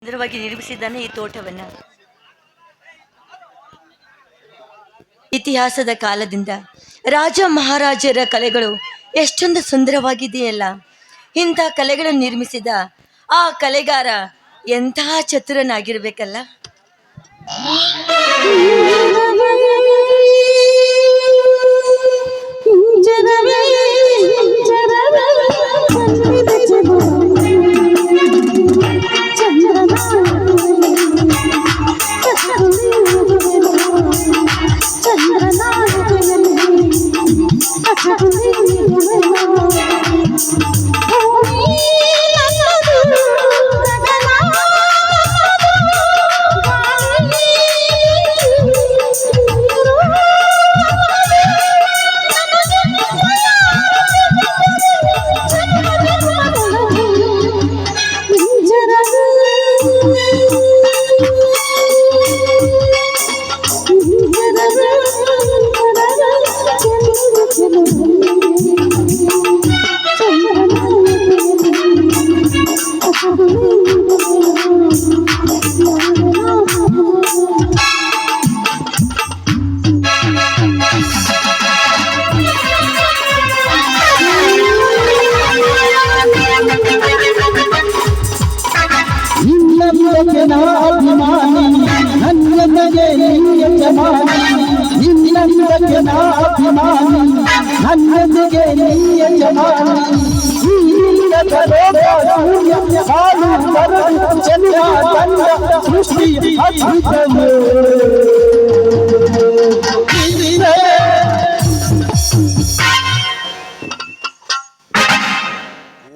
ಸುಂದರವಾಗಿ ನಿರ್ಮಿಸಿದ್ದಾನೆ ಈ ತೋಟವನ್ನ. ಇತಿಹಾಸದ ಕಾಲದಿಂದ ರಾಜ ಮಹಾರಾಜರ ಕಲೆಗಳು ಎಷ್ಟೊಂದು ಸುಂದರವಾಗಿದೆಯಲ್ಲ. ಇಂಥ ಕಲೆಗಳನ್ನು ನಿರ್ಮಿಸಿದ ಆ ಕಲೆಗಾರ ಎಂತಹ ಚತುರನಾಗಿರ್ಬೇಕಲ್ಲ.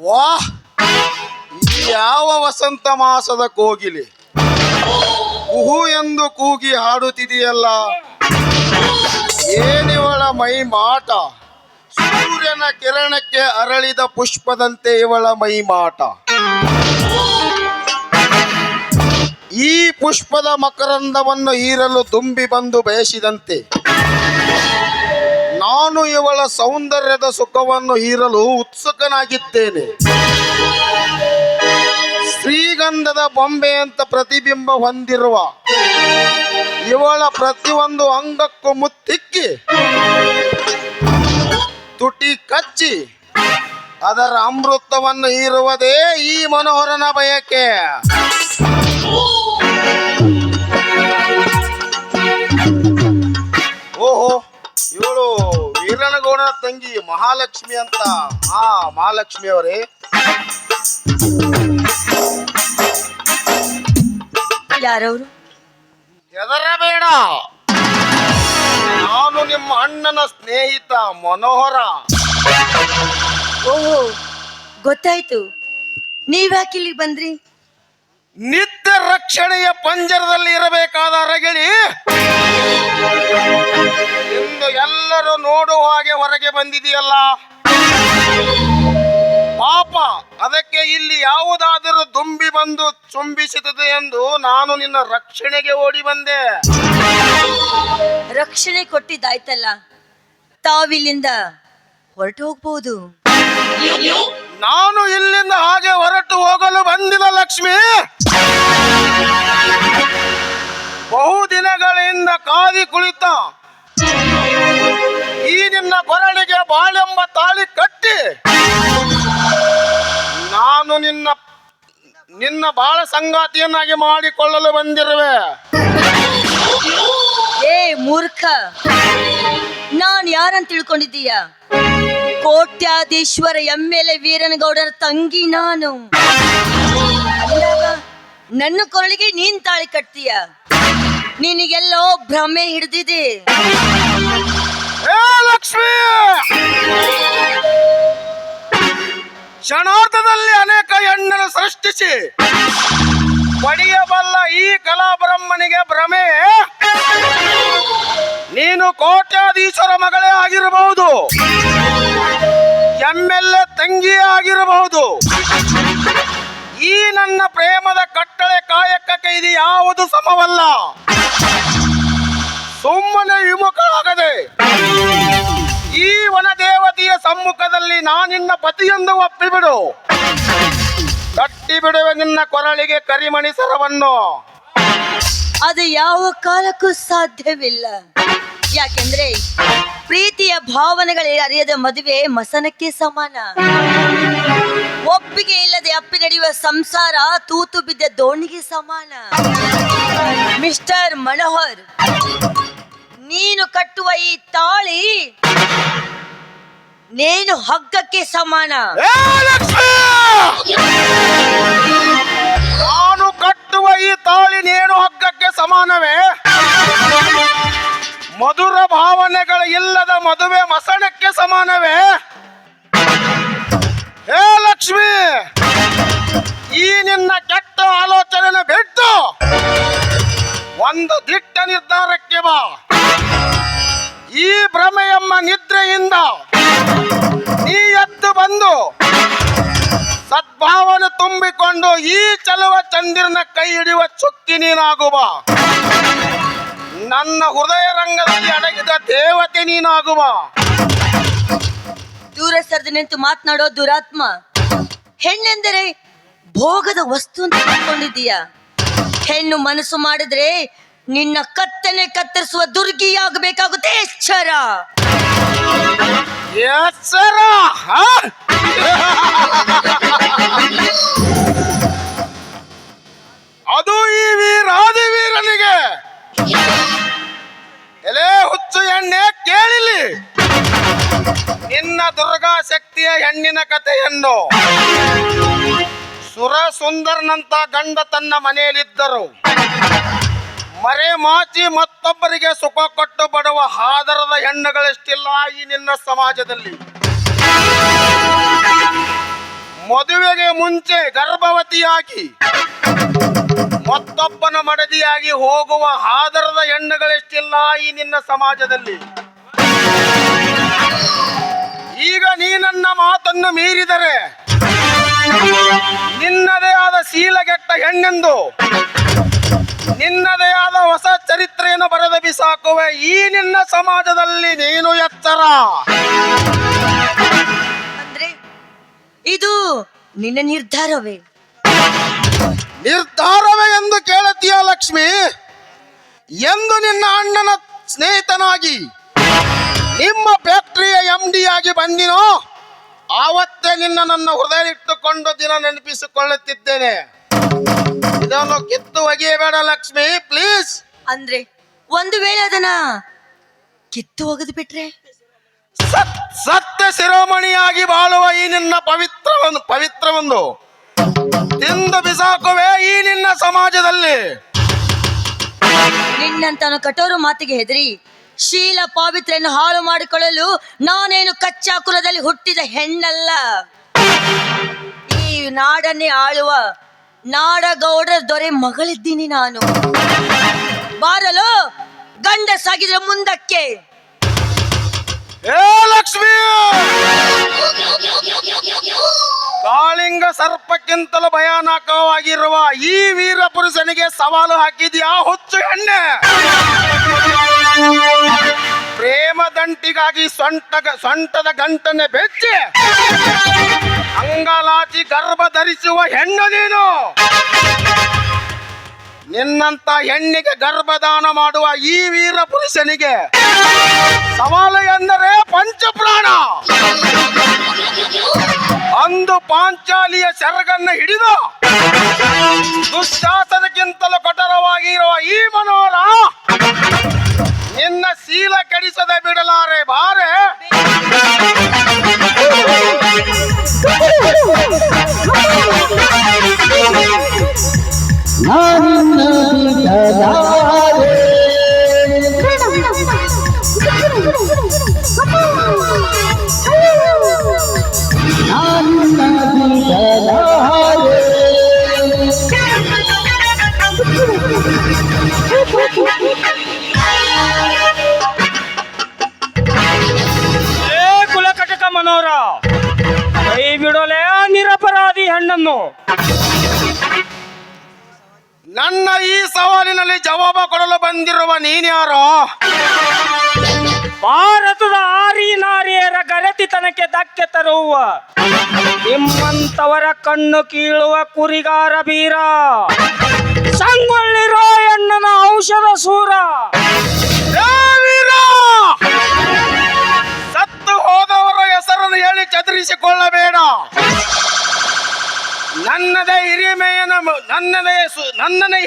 ವಾಹ್, ಇದು ಯಾವ ವಸಂತ ಮಾಸದ ಕೋಗಿಲೆ ಕುಹು ಎಂದು ಕೂಗಿ ಹಾಡುತ್ತಿದೆಯಲ್ಲ. ಏನಿವಳ ಮೈ ಮಾಟ, ಸೂರ್ಯನ ಕಿರಣಕ್ಕೆ ಅರಳಿದ ಪುಷ್ಪದಂತೆ ಇವಳ ಮೈ ಮಾಟ. ಈ ಪುಷ್ಪದ ಮಕರಂದವನ್ನು ಹೀರಲು ತುಂಬಿ ಬಂದು ಬಯಸಿದಂತೆ ನಾನು ಇವಳ ಸೌಂದರ್ಯದ ಸುಖವನ್ನು ಹೀರಲು ಉತ್ಸುಕನಾಗಿದ್ದೇನೆ. ಶ್ರೀಗಂಧದ ಬೊಂಬೆ ಅಂತ ಪ್ರತಿಬಿಂಬ ಹೊಂದಿರುವ ಇವಳ ಪ್ರತಿಯೊಂದು ಅಂಗಕ್ಕೂ ಮುತ್ತಿಕ್ಕಿ ತುಟಿ ಕಚ್ಚಿ ಅದರ ಅಮೃತವನ್ನು ಹೀರುವುದೇ ಈ ಮನೋಹರನ ಬಯಕೆ. ಓಹೋ, ಇವಳು ವೀರನಗೌಡನ ತಂಗಿ ಮಹಾಲಕ್ಷ್ಮಿ ಅಂತ. ಮಹಾಲಕ್ಷ್ಮಿ ಅವರೇ, ಯಾರವರು? ಹೆದರಬೇಡ, ನಾನು ನಿಮ್ಮ ಅಣ್ಣನ ಸ್ನೇಹಿತ ಮನೋಹರ. ಓಹೋ, ಗೊತ್ತಾಯ್ತು. ನೀವ್ಯಾಕಿಲ್ಲಿ ಬಂದ್ರಿ? ನಿತ್ಯ ರಕ್ಷಣೆಯ ಪಂಜರದಲ್ಲಿ ಇರಬೇಕಾದ ರಗಿಣಿ ಇಂದು ಎಲ್ಲರೂ ನೋಡುವ ಹಾಗೆ ಹೊರಗೆ ಬಂದಿದೆಯಲ್ಲ. ಪಾಪ, ಅದಕ್ಕೆ ಇಲ್ಲಿ ಯಾವುದಾದರೂ ದುಂಬಿ ಬಂದು ಚುಂಬಿಸುತ್ತದೆ ಎಂದು ನಾನು ನಿನ್ನ ರಕ್ಷಣೆಗೆ ಓಡಿ ಬಂದೆ. ರಕ್ಷಣೆ ಕೊಟ್ಟಿದ್ದಾಯ್ತಲ್ಲ, ತಾವಿಲ್ಲಿಂದ ಹೊರಟು ಹೋಗ್ಬಹುದು. ನಾನು ಇಲ್ಲಿಂದ ಹಾಗೆ ಹೊರಟು ಹೋಗಲು ಬಂದಿಲ್ಲ ಲಕ್ಷ್ಮಿ. ಬಹುದಿನಗಳಿಂದ ಕಾದಿ ಕುಳಿತ ಈ ನಿನ್ನ ಕೊರಳಿಗೆ ಬಾಳೆಂಬ ತಾಳಿ ಕಟ್ಟಿ ನಾನು ನಿನ್ನ ಬಾಳ ಸಂಗಾತಿಯನ್ನಾಗಿ ಮಾಡಿಕೊಳ್ಳಲು ಬಂದಿರುವೆ. ಏ ಮೂರ್ಖ, ನಾನ್ ಯಾರಂತ ತಿಳ್ಕೊಂಡಿದ್ದೀಯ? ಕೋಟ್ಯಾಧೀಶ್ವರ ಎಮ್ಮೆಲೆ ವೀರನಗೌಡರ ತಂಗಿ ನಾನು. ನನ್ನ ಕೊರಳಿಗೆ ನೀನ್ ತಾಳಿ ಕಟ್ತೀಯ? ನಿನಗೆಲ್ಲೋ ಭ್ರಮೆ ಹಿಡಿದಿದೆ. ಲಕ್ಷ್ಮಿ, ಕ್ಷಣಾರ್ಧದಲ್ಲಿ ಅನೇಕ ಹೆಣ್ಣನ್ನು ಸೃಷ್ಟಿಸಿ ಪಡೆಯಬಲ್ಲ ಈ ಕಲಾಬ್ರಹ್ಮನಿಗೆ ಭ್ರಮೆ. ನೀನು ಕೋಟ್ಯಾಧೀಶ್ವರ ಮಗಳೇ ಆಗಿರಬಹುದು, ಎಮ್ಮೆಲ್ಲೆ ತಂಗಿಯೇ ಆಗಿರಬಹುದು. ಈ ನನ್ನ ಪ್ರೇಮದ ಕಟ್ಟಳೆ ಕಾಯಕಕ್ಕೆ ಇದು ಯಾವುದು ಸಮವಲ್ಲ. ಸುಮ್ಮನೆ ವಿಮುಖರಾಗದೆ ಈ ವನದೇವತೆಯ ಸಮ್ಮುಖದಲ್ಲಿ ನಾನಿನ್ನ ಪತಿಯೆಂದು ಒಪ್ಪಿಬಿಡು. ಕಟ್ಟಿ ಬಿಡುವೆ ನಿನ್ನ ಕೊರಳಿಗೆ ಕರಿಮಣಿ ಸರವನ್ನು. ಅದು ಯಾವ ಕಾಲಕ್ಕೂ ಸಾಧ್ಯವಿಲ್ಲ. ಯಾಕೆಂದ್ರೆ ಪ್ರೀತಿಯ ಭಾವನೆಗಳೇ ಅರಿಯದ ಮದುವೆ ಮಸನಕ್ಕೆ ಸಮಾನ. ಒಪ್ಪಿಗೆ ಇಲ್ಲದೆ ಅಪ್ಪಿ ನಡೆಯುವ ಸಂಸಾರ ತೂತು ಬಿದ್ದ ದೋಣಿಗೆ ಸಮಾನ. ಮಿಸ್ಟರ್ ಮನೋಹರ್, ನೀನು ಕಟ್ಟುವ ಈ ತಾಳಿ ನೇನು ಹಗ್ಗಕ್ಕೆ ಸಮಾನ. ಏ ಲಕ್ಷ್ಮಿ! ನಾನು ಕಟ್ಟುವ ಈ ತಾಳಿ ನೇಣು ಹಗ್ಗಕ್ಕೆ ಸಮಾನವೇ? ಮಧುರ ಭಾವನೆಗಳು ಇಲ್ಲದ ಮದುವೆ ಮಸಣಕ್ಕೆ ಸಮಾನವೇ? ಹೇ ಲಕ್ಷ್ಮಿ, ಈ ನಿನ್ನ ಕೆಟ್ಟ ಆಲೋಚನೆನ ಬಿಟ್ಟು ಒಂದು ದಿಟ್ಟ ನಿರ್ಧಾರಕ್ಕೆ ಬಾ. ಈ ಭ್ರಮೆಯಮ್ಮ ನಿದ್ರೆಯಿಂದ ನೀ ಎದ್ದು ಬಂದು ಸದ್ಭಾವನೆ ತುಂಬಿಕೊಂಡು ಈ ಚಲುವ ಚಂದಿರನ ಕೈ ಹಿಡಿಯುವ ಚುಕ್ಕಿ ನೀನಾಗುವ. ನನ್ನ ಹೃದಯ ರಂಗದಲ್ಲಿ ಅಡಗಿದ ದೇವತೆ ನೀನಾಗುವ. ದೂರ ಸರಿದು ನಿಂತು ಮಾತನಾಡೋ ದುರಾತ್ಮ. ಹೆಣ್ಣೆಂದರೆ ಭೋಗದ ವಸ್ತು ಅಂತ ತಿಳ್ಕೊಂಡಿದ್ದೀಯ. ಹೆಣ್ಣು ಮನಸ್ಸು ಮಾಡಿದ್ರೆ ನಿನ್ನ ಕತ್ತನೆ ಕತ್ತರಿಸುವ ದುರ್ಗಿಯಾಗಬೇಕಾಗುತ್ತೆ. ಎಚ್ಚರ. ಎಚ್ಚರ? ಅದು ಈ ವೀರಾದಿ ವೀರನಿಗೆ. ಎಲೆ ಹುಚ್ಚು ಎಣ್ಣೆ, ಕೇಳಿಲಿ ನಿನ್ನ ದುರ್ಗಾ ಶಕ್ತಿಯ ಹೆಣ್ಣಿನ ಕಥೆಯನ್ನು. ಸುರ ಸುಂದರನಂತ ಗಂಡ ತನ್ನ ಮನೆಯಲ್ಲಿದ್ದರು. ಮರೆ ಮಾಚಿ ಮತ್ತೊಬ್ಬರಿಗೆ ಸುಖ ಕೊಟ್ಟು ಬಡುವ ಹಾದರದ ಹೆಣ್ಣುಗಳೆಷ್ಟಿಲ್ಲ ಈ ನಿನ್ನ ಸಮಾಜದಲ್ಲಿ. ಮದುವೆಗೆ ಮುಂಚೆ ಗರ್ಭವತಿಯಾಗಿ ಮತ್ತೊಬ್ಬನ ಮಡದಿಯಾಗಿ ಹೋಗುವ ಹಾದರದ ಹೆಣ್ಣುಗಳೆಷ್ಟಿಲ್ಲ ಈ ನಿನ್ನ ಸಮಾಜದಲ್ಲಿ. ಈಗ ನೀ ನನ್ನ ಮಾತನ್ನು ಮೀರಿದರೆ ನಿನ್ನದೇ ಆದ ಶೀಲಗೆಟ್ಟ ಹೆಣ್ಣೆಂದು ನಿನ್ನದೇ ಆದ ಹೊಸ ಚರಿತ್ರೆಯನ್ನು ಬರೆದು ಬಿಸಾಕುವೆ ಈ ನಿನ್ನ ಸಮಾಜದಲ್ಲಿ. ನೀನು ಎಚ್ಚರ. ಅಂದ್ರೆ ಇದು ನಿನ್ನ ನಿರ್ಧಾರವೇ? ನಿರ್ಧಾರವೇ ಎಂದು ಕೇಳುತ್ತೀಯ ಲಕ್ಷ್ಮಿ? ಎಂದು ನಿನ್ನ ಅಣ್ಣನ ಸ್ನೇಹಿತನಾಗಿ ನಿಮ್ಮ ಫ್ಯಾಕ್ಟರಿಯ MD ಆಗಿ ಬಂದಿನೋ ಆವತ್ತೇ ನಿನ್ನ ನನ್ನ ಹೃದಯ ಇಟ್ಟುಕೊಂಡು ದಿನ ನೆನಪಿಸಿಕೊಳ್ಳುತ್ತಿದ್ದೇನೆ. ಇದನ್ನು ಕಿತ್ತು ಒಗೆಯಬೇಡ ಲಕ್ಷ್ಮಿ, ಪ್ಲೀಸ್. ಅಂದ್ರೆ ಒಂದು ವೇಳೆ ಅದನ್ನ ಕಿತ್ತು ಒಗೆದು ಬಿಟ್ರೆ? ಸತ್ಯ ಶಿರೋಮಣಿಯಾಗಿ ಬಾಳುವ ಈ ನಿನ್ನ ಪವಿತ್ರವೊಂದು ತಿಂದು ಬಿಸಾಕುವೆ ಈ ನಿನ್ನ ಸಮಾಜದಲ್ಲಿ. ನಿನ್ನಂತನು ಕಠೋರ ಮಾತಿಗೆ ಹೆದರಿ ಶೀಲ ಪಾವಿತ್ರೆಯನ್ನು ಹಾಳು ಮಾಡಿಕೊಳ್ಳಲು ನಾನೇನು ಕಚ್ಚಾ ಕುಲದಲ್ಲಿ ಹುಟ್ಟಿದ ಹೆಣ್ಣಲ್ಲ. ಈ ನಾಡನ್ನೇ ಆಳುವ ನಾಡಗೌಡರ ದೊರೆ ಮಗಳಿದ್ದೀನಿ ನಾನು. ಬಾರಲು ಗಂಡ ಸಾಗಿದ್ರೆ ಮುಂದಕ್ಕೆ. ಏ ಲಕ್ಷ್ಮಿ, ಕಾಳಿಂಗ ಸರ್ಪಕ್ಕಿಂತಲೂ ಭಯಾನಕವಾಗಿರುವ ಈ ವೀರ ಪುರುಷನಿಗೆ ಸವಾಲು ಹಾಕಿದ್ಯಾ ಹುಚ್ಚು ಹೆಣ್ಣೆ? ಪ್ರೇಮ ದಂಟಿಗಾಗಿ ಸೊಂಟದ ಗಂಟನೆ ಬೆಚ್ಚಿ ಅಂಗಲಾಚಿ ಗರ್ಭ ಧರಿಸುವ ಹೆಣ್ಣು ನೀನು. ನಿನ್ನಂತ ಹೆಣ್ಣಿಗೆ ಗರ್ಭದಾನ ಮಾಡುವ ಈ ವೀರ ಪುರುಷನಿಗೆ ಸವಾಲು ಎಂದರೆ ಪಂಚಪ್ರಾಣ. ಅಂದು ಪಾಂಚಾಲಿಯ ಸೆರಗನ್ನ ಹಿಡಿದು ದುಶ್ಶಾಸನಕ್ಕಿಂತಲೂ ಕಠೋರವಾಗಿರುವ ಈ ಮನೋಹರ ನಿನ್ನ ಶೀಲ ಕೆಡಿಸದೆ ಬಿಡಲಾರೆ. ಬಾರೆ ಕುಲಕಟಕ ಮನೋಹರ, ಕೈ ಬಿಡೋಲೆ ಆ ನಿರಪರಾಧಿ ಹೆಣ್ಣನ್ನು. ನನ್ನ ಈ ಸವಾಲಿನಲ್ಲಿ ಜವಾಬ ಕೊಡಲು ಬಂದಿರುವ ನೀನ್ಯಾರೋ? ಭಾರತದ ಆರ್ಯ ನಾರಿಯರ ಗರತಿತನಕ್ಕೆ ಧಕ್ಕೆ ತರುವ ನಿಮ್ಮಂತವರ ಕಣ್ಣು ಕೀಳುವ ಕುರಿಗಾರ ಬೀರ ಸಂಗೊಳ್ಳಿ ರಾಯಣ್ಣನ ಔಷಧ ಸೂರ. ಏ ವೀರ! ಸತ್ತು ಹೋದವರ ಹೆಸರನ್ನು ಹೇಳಿ ಚದುರಿಸಿಕೊಳ್ಳಬೇಡ. ನನ್ನದೇ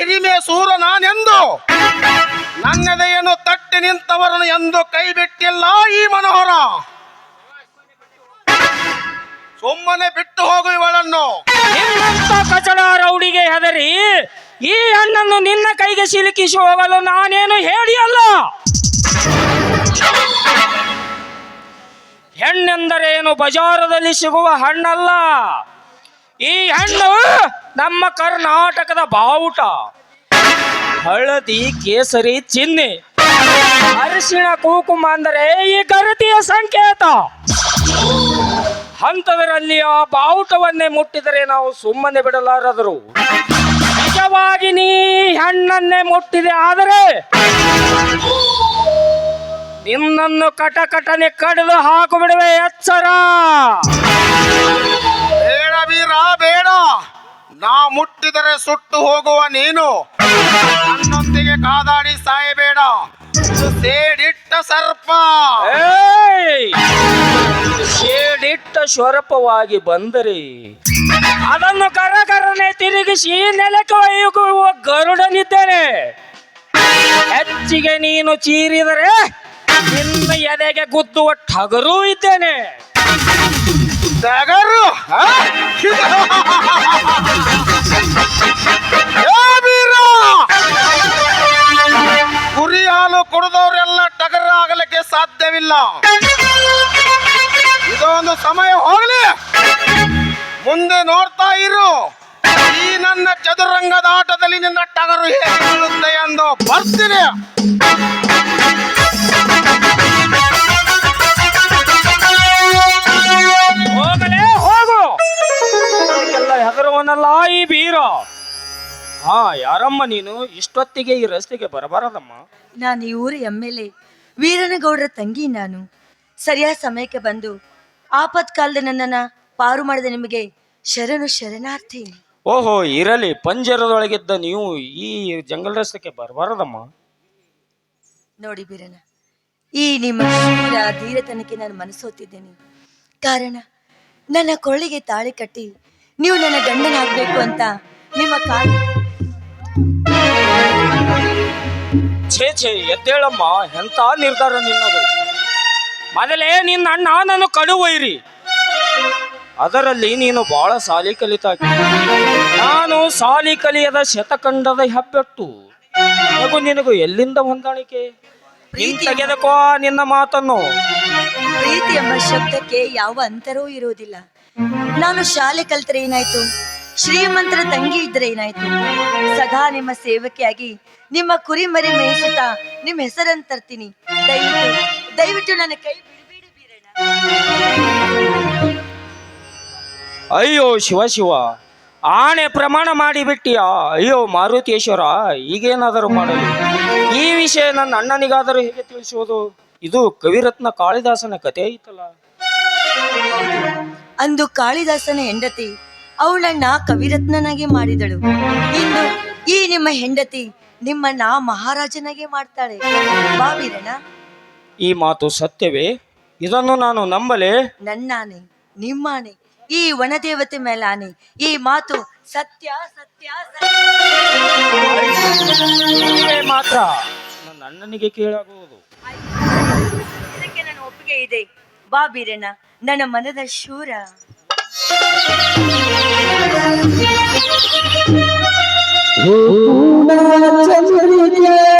ಹಿರಿಮೆಯ ಸೂರ ನಾನೆಂದು ನನ್ನದೆಯನ್ನು ತಟ್ಟಿ ನಿಂತವರನ್ನು ಎಂದು ಕೈ ಬಿಟ್ಟಿಲ್ಲ ಈ ಮನೋಹರ. ಸುಮ್ಮನೆ ಬಿಟ್ಟು ಹೋಗು ಇವಳನ್ನು. ನಿನ್ನಂತ ಕಚಡ ರೌಡಿಗೆ ಹೆದರಿ ಈ ಹಣ್ಣನ್ನು ನಿನ್ನ ಕೈಗೆ ಸಿಲುಕಿಸಿ ಹೋಗಲು ನಾನೇನು ಹೇಳಿಯಲ್ಲ. ಹೆಣ್ಣೆಂದರೇನು ಬಜಾರದಲ್ಲಿ ಸಿಗುವ ಹಣ್ಣಲ್ಲ. ಈ ಹಣ್ಣು ನಮ್ಮ ಕರ್ನಾಟಕದ ಬಾವುಟ. ಹಳದಿ, ಕೇಸರಿ, ಚಿನ್ನೆ, ಅರಿಶಿಣ, ಕುಂಕುಮ ಅಂದರೆ ಈ ಗರತಿಯ ಸಂಕೇತ. ಅಂಥದರಲ್ಲಿ ಆ ಬಾವುಟವನ್ನೇ ಮುಟ್ಟಿದರೆ ನಾವು ಸುಮ್ಮನೆ ಬಿಡಲಾರದರು. ನಿಜವಾಗಿ ನೀ ಹಣ್ಣನ್ನೇ ಮುಟ್ಟಿದೆ ಆದರೆ ನಿನ್ನನ್ನು ಕಟಕಟನೆ ಕಡಿದು ಹಾಕು ಬಿಡುವೆ, ಎಚ್ಚರ. ಬೇಡ ವೀರ ಬೇಡ. ನಾ ಮುಟ್ಟಿದರೆ ಸುಟ್ಟು ಹೋಗುವ ನೀನು ನನ್ನೊಂದಿಗೆ ಕಾದಾಡಿ ಸಾಯಬೇಡ. ಇದು ಸೇಡಿಟ್ಟ ಸರ್ಪ. ಏಯ್! ಸೇಡಿಟ್ಟ ಸ್ವರೂಪವಾಗಿ ಬಂದರೆ ಅದನ್ನು ಕರಕರನೆ ತಿರುಗಿಸಿ ನೆಲಕ್ಕೆ ಒಯ್ಯುವ ಗರುಡನಿದ್ದೇನೆ. ಹೆಚ್ಚಿಗೆ ನೀನು ಚೀರಿದರೆ ನಿನ್ನ ಎದೆಗೆ ಗುದ್ದುವ ಟಗರೂ ಇದ್ದೇನೆ. ಟಗರು? ಏ ವೀರ! ಕುರಿ ಹಾಲು ಕುಡಿದವರೆಲ್ಲ ಟಗರ ಆಗಲಿಕ್ಕೆ ಸಾಧ್ಯವಿಲ್ಲ. ಇದೊಂದು ಸಮಯ ಹೋಗಲಿ, ಮುಂದೆ ನೋಡ್ತಾ ಇರು. ಈ ನನ್ನ ಚದುರಂಗದ ಆಟದಲ್ಲಿ ನಿನ್ನ ಟಗರು ಹೇಗೆ ಬೀಳುತ್ತೆ ಎಂದು ಬರ್ತೀನಿ. ಹೋಗಲೇ ಹೋಗು. ಎಲ್ಲ ಹೆದರುವನಲ್ಲ ಈ ಬೀರ. ಹಾ, ಯಾರಮ್ಮ ನೀನು? ಇಷ್ಟೊತ್ತಿಗೆ ಈ ರಸ್ತೆಗೆ ಬರಬಾರದಮ್ಮ. ನಾನು ಈ ಊರ ಎಮ್ಮೆಲೆ ವೀರನಗೌಡರ ತಂಗಿ. ನಾನು ಸರಿಯಾದ ಸಮಯಕ್ಕೆ ಬಂದು ಆಪತ್ಕಾಲದ ನನ್ನನ್ನ ಪಾರು ಮಾಡಿದ ನಿಮಗೆ ಶರಣಾರ್ಥಿ. ಓಹೋ, ಇರಲಿ. ಪಂಜರದೊಳಗಿದ್ದ ನೀವು ಈ ಜಂಗಲ್ ರಸ್ತೆಗೆ ಬರಬಾರದಮ್ಮ. ನೋಡಿ ಬೀರನ, ಈ ನಿಮ್ಮ ಶೂರ ಧೀರತನಕ್ಕೆ ನಾನು ಮನಸ್ಸೋತಿದ್ದೇನೆ. ಕಾರಣ ನನ್ನ ಕೊಳ್ಳಿಗೆ ತಾಳಿ ಕಟ್ಟಿ ನೀವು ನನ್ನ ಗಂಡನಾಗಬೇಕು ಅಂತ ನಿಮ್ಮ ಕಾಲು. ಛೇ, ಎದ್ದೇಳಮ್ಮ. ಎಂತ ನಿರ್ಧಾರ ನಿನ್ನದು? ಮೊದಲೇ ನಿನ್ನ ಅಣ್ಣ ನಾನು ಕಡುವೈರಿ. ಅದರಲ್ಲಿ ನೀನು ಬಹಳ ಸಾಲಿ ಕಲಿತಾಗಿ, ನಾನು ಸಾಲಿ ಕಲಿಯದ ಶತಖಂಡದ ಹೆಬ್ಬೆಟ್ಟು. ನಿನಗೂ ಎಲ್ಲಿಂದ ಹೊಂದಾಣಿಕೆ? ತೆಗೆದಕೋ ನಿನ್ನ ಮಾತನ್ನು. ಪ್ರೀತಿ ಎಂಬ ಶಬ್ದಕ್ಕೆ ಯಾವ ಅಂತರವೂ ಇರುವುದಿಲ್ಲ. ನಾನು ಶಾಲೆ ಕಲ್ತರೆ ಏನಾಯ್ತು, ಶ್ರೀಮಂತರ ತಂಗಿ ಇದ್ರೆ ಏನಾಯ್ತು, ಸದಾ ನಿಮ್ಮ ಸೇವಕಿಯಾಗಿ ನಿಮ್ಮ ಕುರಿ ಮರಿ ಮೇಯಿಸುತ್ತಾ ನಿಮ್ಮ ಹೆಸರನ್ನು ತರ್ತೀನಿ. ದಯವಿಟ್ಟು ನನ್ನ ಕೈ ಬಿಡಬೇಡಿ ಬೀರಣ್ಣ. ಅಯ್ಯೋ ಶಿವ, ಆಣೆ ಪ್ರಮಾಣ ಮಾಡಿಬಿಟ್ಟಿಯ. ಅಯ್ಯೋ ಮಾರುತೇಶ್ವರ, ಈಗೇನಾದರೂ ಮಾಡಲಿ. ಈ ವಿಷಯ ನನ್ನ ಅಣ್ಣನಿಗಾದರೂ ಹೇಗೆ ತಿಳಿಸುವುದು? ಇದು ಕವಿರತ್ನ ಕಾಳಿದಾಸನ ಕಥೆ ಐತಲ್ಲ. ಅಂದು ಕಾಳಿದಾಸನ ಹೆಂಡತಿ ಅವಳನ್ನ ಕವಿರತ್ನನಾಗಿ ಮಾಡಿದಳು. ಇಂದು ಈ ನಿಮ್ಮ ಹೆಂಡತಿ ನಿಮ್ಮನ್ನ ಮಹಾರಾಜನಾಗಿ ಮಾಡ್ತಾಳೆ. ಬಾ ವೀರಣ್ಣ. ಈ ಮಾತು ಸತ್ಯವೇ? ಇದನ್ನು ನಾನು ನಂಬಲೆ? ನನ್ನಾನೆ, ನಿಮ್ಮಾನೆ, ಈ ವನದೇವತೆ ಮೇಲಾನೆ, ಈ ಮಾತು ಸತ್ಯ ಸತ್ಯ ಸತ್ಯ ಮಾತ್ರ ನನ್ನ ಅಣ್ಣನಿಗೆ ಕೇಳಾಗುವುದು. ಇದಕ್ಕೆ ನನ್ನ ಒಪ್ಪಿಗೆ ಇದೆ. ಬಾ ಬೀರಣ್ಣ, ನನ್ನ ಮನದ ಶೂರ. ಚಂದ್ರಿಕೆ